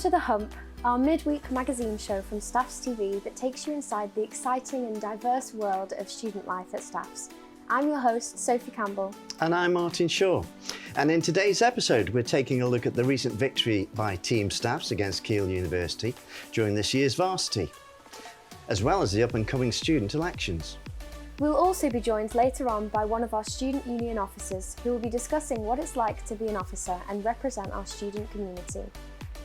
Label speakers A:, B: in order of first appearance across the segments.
A: to the Hump, our midweek magazine show from StaffsTV that takes you inside the exciting and diverse world of student life at Staffs. I'm your host, Sophie Campbell.
B: And I'm Martin Shaw. And in today's episode, we're taking a look at the recent victory by Team Staffs against Keele University during this year's Varsity, as well as the up-and-coming student elections.
A: We'll also be joined later on by one of our student union officers who will be discussing what it's like to be an officer and represent our student community.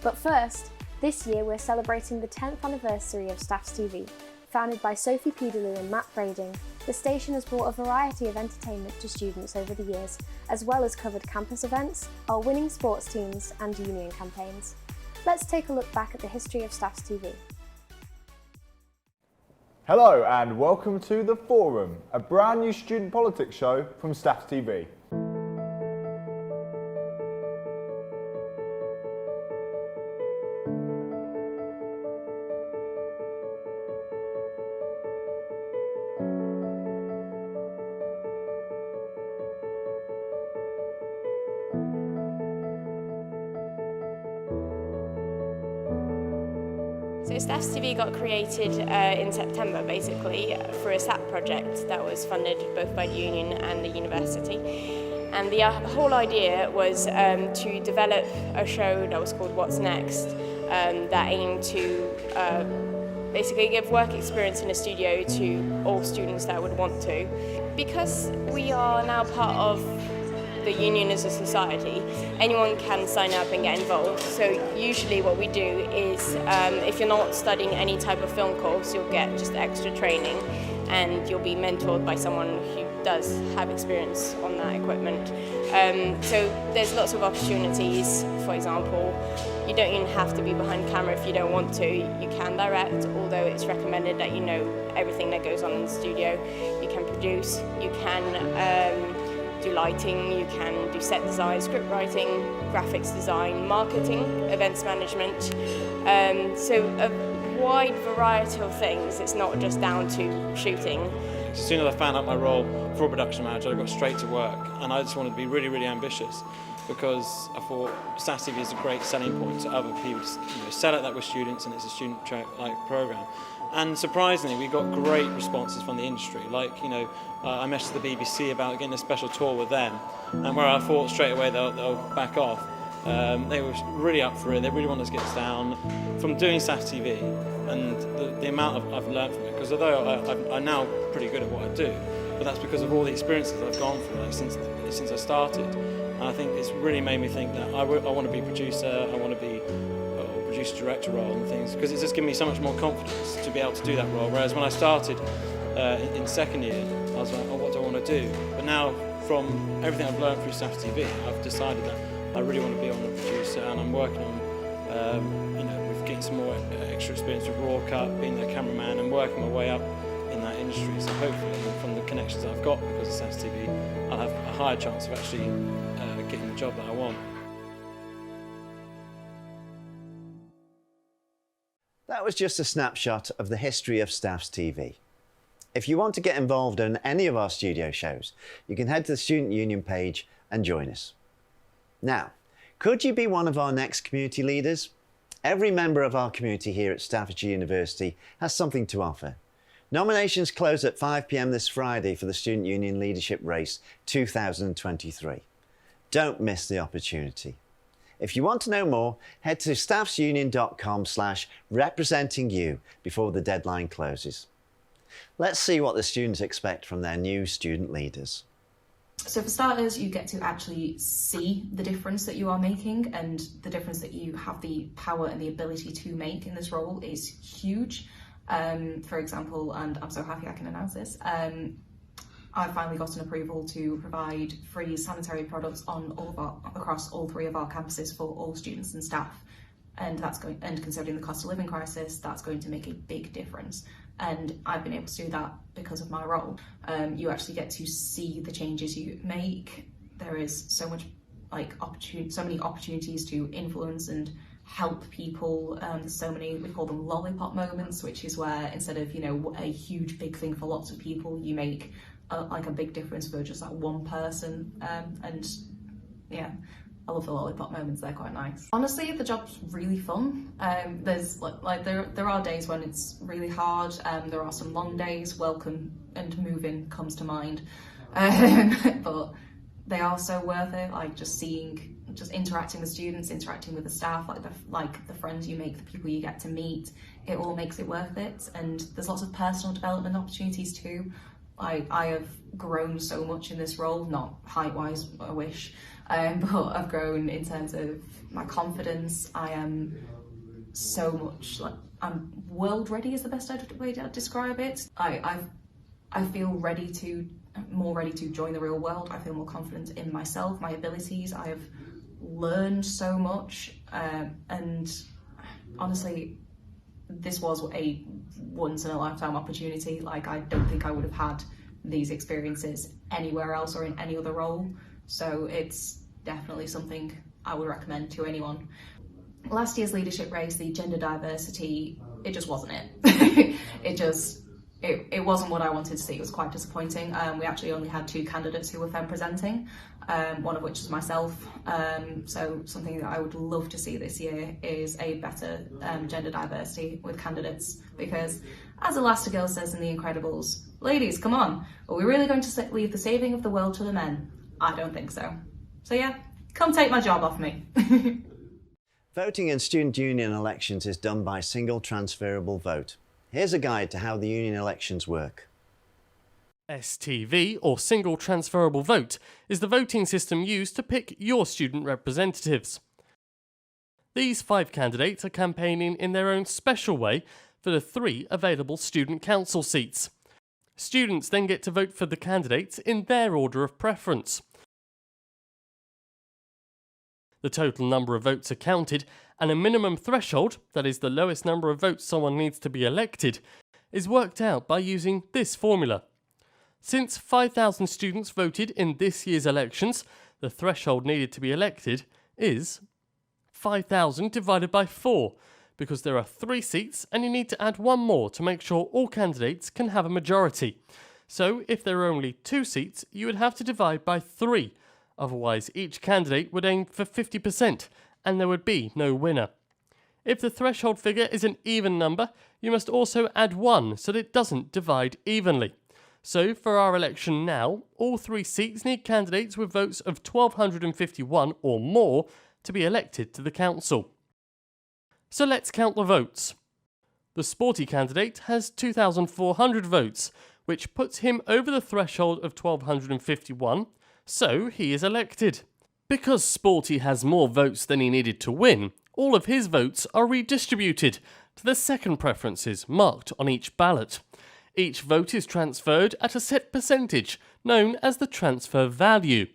A: But first, this year we're celebrating the 10th anniversary of StaffsTV. Founded by Sophie Peterloo and Matt Brading, the station has brought a variety of entertainment to students over the years, as well as covered campus events, our winning sports teams and union campaigns. Let's take a look back at the history of StaffsTV.
C: Hello and welcome to The Forum, a brand new student politics show from StaffsTV.
D: So StaffsTV got created in September, basically, for a SAP project that was funded both by the union and the university. And the whole idea was to develop a show that was called What's Next, that aimed to basically give work experience in a studio to all students that would want to. Because we are now part of the union as a society, anyone can sign up and get involved. So usually what we do is, if you're not studying any type of film course, you'll get just extra training and you'll be mentored by someone who does have experience on that equipment. So there's lots of opportunities. For example, you don't even have to be behind camera if you don't want to. You can direct, although it's recommended that you know everything that goes on in the studio. You can produce, you can do lighting, you can do set design, script writing, graphics design, marketing, events management. So a wide variety of things. It's not just down to shooting.
E: As soon as I found out my role for production manager, I got straight to work, and I just wanted to be really, really ambitious because I thought StaffsTV is a great selling point to other people to sell it that we're students and it's a student program. And surprisingly, we got great responses from the industry. I messaged the BBC about getting a special tour with them, and where I thought straight away they'll back off, they were really up for it. They really wanted us to get us down. From doing StaffsTV and the amount I've learned from it, because although I'm now pretty good at what I do, but that's because of all the experiences I've gone through since I started. And I think it's really made me think that I want to be a producer, I want to be producer-director role and things, because it's just given me so much more confidence to be able to do that role. Whereas when I started in second year, I was like, oh, what do I want to do? But now, from everything I've learned through StaffsTV, I've decided that I really want to be on a producer, and I'm working on, with getting some more extra experience with raw cut, being the cameraman, and working my way up in that industry. So hopefully, from the connections that I've got because of StaffsTV, I'll have a higher chance of actually getting the job that I want.
B: That was just a snapshot of the history of StaffsTV. If you want to get involved in any of our studio shows, you can head to the Student Union page and join us. Now, could you be one of our next community leaders? Every member of our community here at Staffordshire University has something to offer. Nominations close at 5 p.m. this Friday for the Student Union Leadership Race 2023. Don't miss the opportunity. If you want to know more, head to staffsunion.com/representingyou before the deadline closes. Let's see what the students expect from their new student leaders.
F: So for starters, you get to actually see the difference that you are making, and the difference that you have the power and the ability to make in this role is huge. For example, and I'm so happy I can announce this, I've finally got an approval to provide free sanitary products across all three of our campuses for all students and staff. And considering the cost of living crisis, that's going to make a big difference. And I've been able to do that because of my role. You actually get to see the changes you make. There is so much so many opportunities to influence and help people. There's so many, we call them lollipop moments, which is where instead of a huge big thing for lots of people, you make a big difference for just that one person. And yeah, I love the lollipop moments, they're quite nice. Honestly, the job's really fun. There's there are days when it's really hard, there are some long days, welcome and moving comes to mind. But they are so worth it, like just interacting with students, interacting with the staff, like the friends you make, the people you get to meet, it all makes it worth it. And there's lots of personal development opportunities too. I have grown so much in this role, not height-wise, I wish, but I've grown in terms of my confidence. I am so much, I'm world ready is the best way to describe it. I feel more ready to join the real world. I feel more confident in myself, my abilities. I have learned so much, and honestly, this was a once-in-a-lifetime opportunity. Like, I don't think I would have had these experiences anywhere else or in any other role. So it's definitely something I would recommend to anyone. Last year's leadership race, the gender diversity, it just wasn't it. It wasn't what I wanted to see. It was quite disappointing. We actually only had 2 candidates who were femme presenting, one of which is myself. So something that I would love to see this year is a better gender diversity with candidates, because as Elastigirl says in The Incredibles, ladies, come on, are we really going to leave the saving of the world to the men? I don't think so. So yeah, come take my job off me.
B: Voting in student union elections is done by single transferable vote. Here's a guide to how the union elections work.
G: STV, or Single Transferable Vote, is the voting system used to pick your student representatives. These 5 candidates are campaigning in their own special way for the 3 available student council seats. Students then get to vote for the candidates in their order of preference. The total number of votes are counted, and a minimum threshold, that is the lowest number of votes someone needs to be elected, is worked out by using this formula. Since 5,000 students voted in this year's elections, the threshold needed to be elected is 5,000 divided by 4, because there are 3 seats and you need to add 1 more to make sure all candidates can have a majority. So if there are only 2 seats, you would have to divide by 3. Otherwise, each candidate would aim for 50% and there would be no winner. If the threshold figure is an even number, you must also add 1 so that it doesn't divide evenly. So for our election now, all 3 seats need candidates with votes of 1,251 or more to be elected to the council. So let's count the votes. The sporty candidate has 2,400 votes, which puts him over the threshold of 1,251, so he is elected. Because Sporty has more votes than he needed to win, all of his votes are redistributed to the second preferences marked on each ballot. Each vote is transferred at a set percentage, known as the transfer value.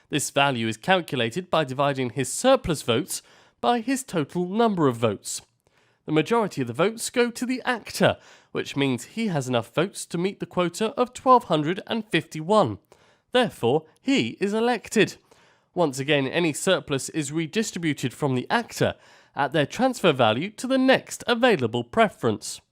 G: This value is calculated by dividing his surplus votes by his total number of votes. The majority of the votes go to the actor, which means he has enough votes to meet the quota of 1,251. Therefore, he is elected. Once again, any surplus is redistributed from the actor at their transfer value to the next available preference.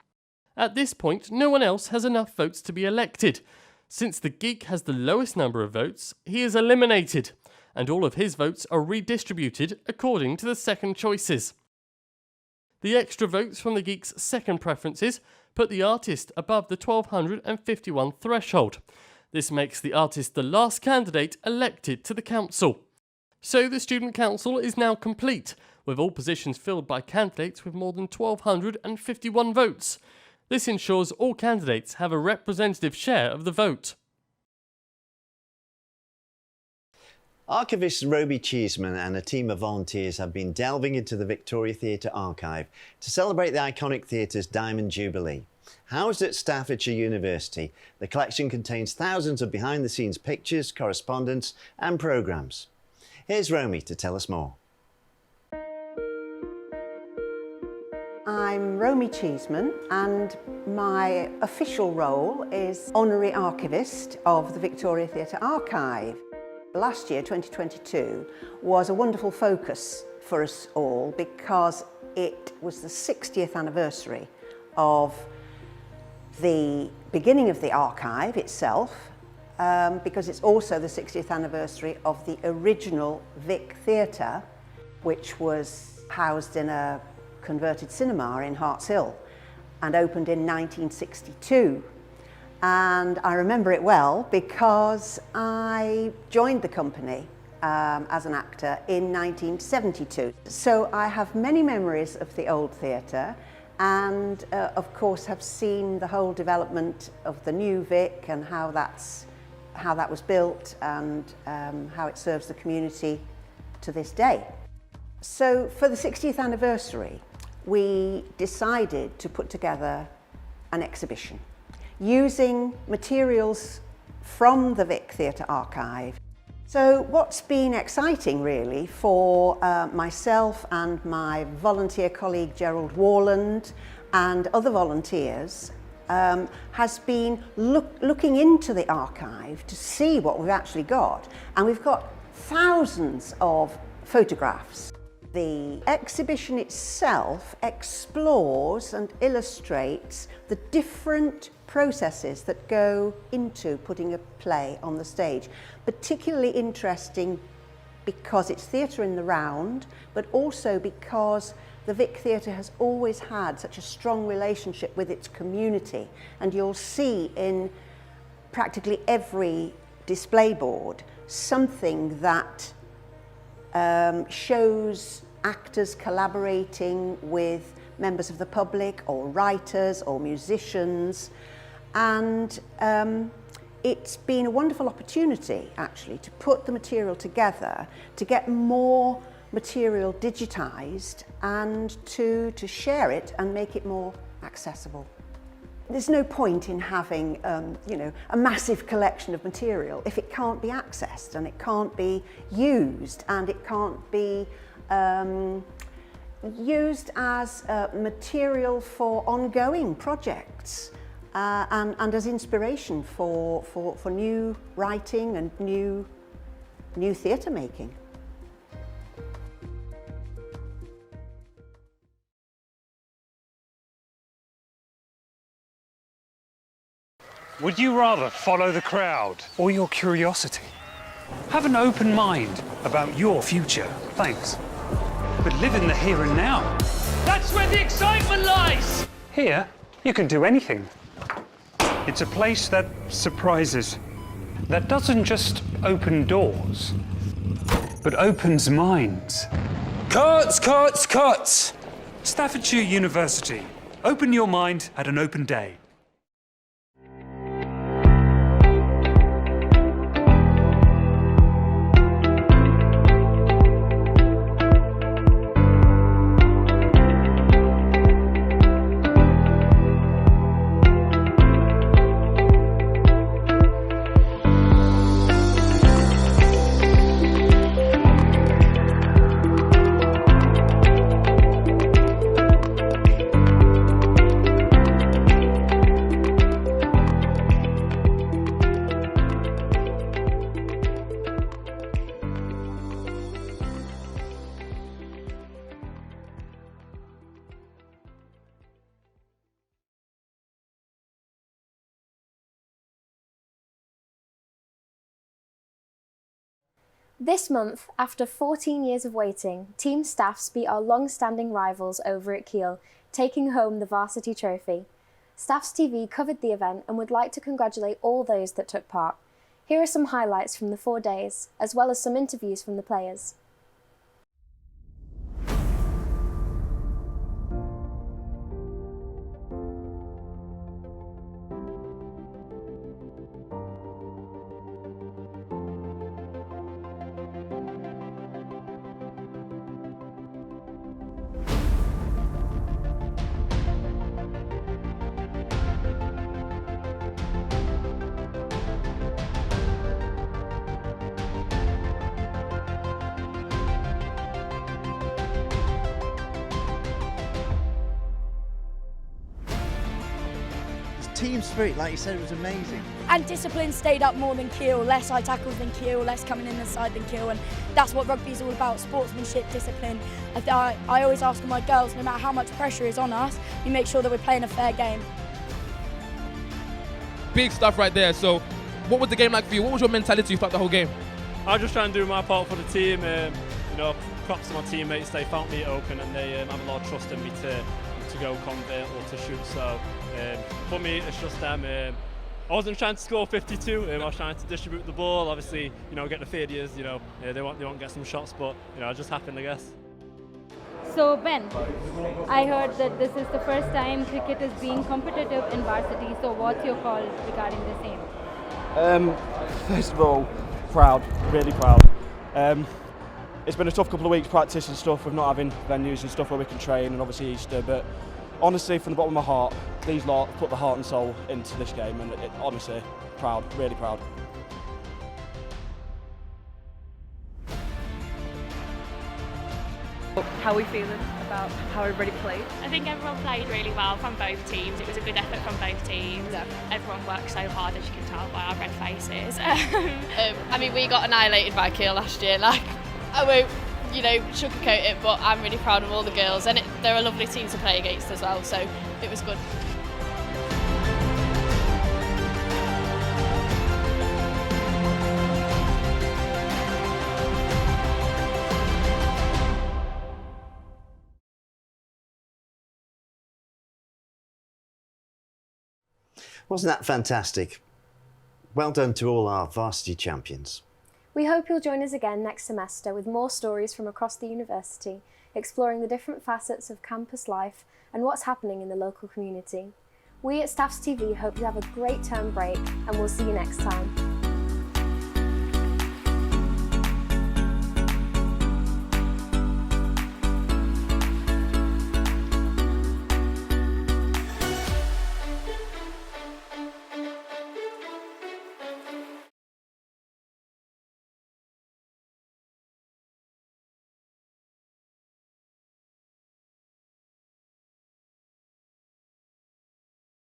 G: At this point, no one else has enough votes to be elected. Since the geek has the lowest number of votes, he is eliminated, and all of his votes are redistributed according to the second choices. The extra votes from the geek's second preferences put the artist above the 1,251 threshold. This makes the artist the last candidate elected to the council. So the student council is now complete, with all positions filled by candidates with more than 1,251 votes. This ensures all candidates have a representative share of the vote.
B: Archivist Roby Cheeseman and a team of volunteers have been delving into the Victoria Theatre archive to celebrate the iconic theatre's Diamond Jubilee. Housed at Staffordshire University, the collection contains thousands of behind-the-scenes pictures, correspondence and programmes. Here's Romy to tell us more.
H: I'm Romy Cheeseman and my official role is Honorary Archivist of the Victoria Theatre Archive. Last year, 2022, was a wonderful focus for us all because it was the 60th anniversary of the beginning of the archive itself, because it's also the 60th anniversary of the original Vic Theatre, which was housed in a converted cinema in Harts Hill and opened in 1962. And I remember it well because I joined the company as an actor in 1972. So I have many memories of the old theatre, and of course have seen the whole development of the new Vic and how that was built and how it serves the community to this day. So for the 60th anniversary, we decided to put together an exhibition using materials from the Vic Theatre archive. So what's been exciting really for myself and my volunteer colleague Gerald Warland and other volunteers has been looking into the archive to see what we've actually got. And we've got thousands of photographs. The exhibition itself explores and illustrates the different processes that go into putting a play on the stage. Particularly interesting because it's theatre in the round, but also because the Vic Theatre has always had such a strong relationship with its community. And you'll see in practically every display board something that shows actors collaborating with members of the public or writers or musicians. And it's been a wonderful opportunity actually to put the material together, to get more material digitised and to share it and make it more accessible. There's no point in having a massive collection of material if it can't be accessed and it can't be used and it can't be used as material for ongoing projects and as inspiration for new writing and new theatre making.
I: Would you rather follow the crowd or your curiosity? Have an open mind about your future. Thanks. But live in the here and now. That's where the excitement lies! Here, you can do anything. It's a place that surprises, that doesn't just open doors, but opens minds.
J: Cuts, cuts, cuts!
I: Staffordshire University. Open your mind at an open day.
A: This month, after 14 years of waiting, Team Staffs beat our long-standing rivals over at Kiel, taking home the Varsity trophy. StaffsTV covered the event and would like to congratulate all those that took part. Here are some highlights from the 4 days, as well as some interviews from the players.
K: Team spirit, like you said, was amazing.
L: And discipline stayed up more than Kiel, less high tackles than Kiel, less coming in the side than Kiel, and that's what rugby is all about, sportsmanship, discipline. I always ask my girls, no matter how much pressure is on us, we make sure that we're playing a fair game.
M: Big stuff right there, so What was the game like for you? What was your mentality throughout the whole game?
N: I was just trying to do my part for the team. You know, props to my teammates. They found me open and they have a lot of trust in me to go convert or to shoot. So for me, it's just them. I wasn't trying to score 52. I was trying to distribute the ball. Obviously, you know, get the failures. You know, they want to get some shots, but you know, it just happened, I guess.
O: So Ben, I heard that this is the first time cricket is being competitive in Varsity. So what's your call regarding the same?
P: First of all, proud, really proud. It's been a tough couple of weeks practice and stuff with not having venues and stuff where we can train, and obviously Easter, but honestly, from the bottom of my heart, these lot put the heart and soul into this game, and honestly, proud, really proud.
Q: How are we feeling about how everybody played?
R: I think everyone played really well from both teams. It was a good effort from both teams. Yeah. Everyone worked so hard, as you can tell by our red faces.
S: I mean, we got annihilated by Kiel last year. Like, I won't, you know, sugarcoat it, but I'm really proud of all the girls, and they're a lovely team to play against as well. So it was good.
B: Wasn't that fantastic? Well done to all our varsity champions.
A: We hope you'll join us again next semester with more stories from across the university, exploring the different facets of campus life and what's happening in the local community. We at StaffsTV hope you have a great term break, and we'll see you next time.